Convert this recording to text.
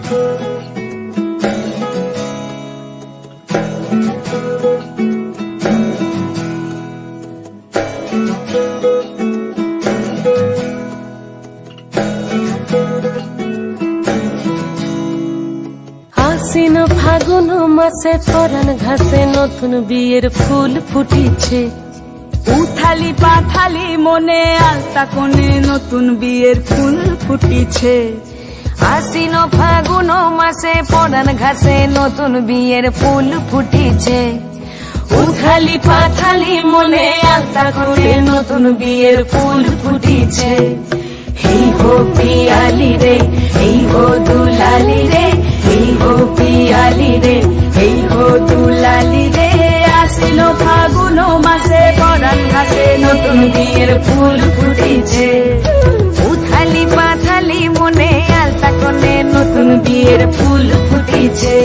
আশ্বিন ফাগুন মাসে পরাণ ঘাসে নতুন বিয়ের ফুল ফুটিছে। উথালি পাথালি মনে আলতা কোণে নতুন বিয়ের ফুল ফুটিছে। আশ্বিন ফাগুন মাসে পরাণ ঘাসে নতুন বিয়ের ফুল ফুটিছে। উথালি পাথালি মনে আলতা কোণে নতুন বিয়ের ফুল ফুটিছে। এই হো পিয়ালি রে, এই হো দুলালি রে, এই হো পিয়ালি রে, এই হো দুলালি রে। আশ্বিন ফাগুন মাসে পরাণ ঘাসে নতুন বিয়ের ফুল ফুটিছে। উথালি পাথালি মনে আলতা কোণে নতুন বিয়ের ফুল ফুটিছে।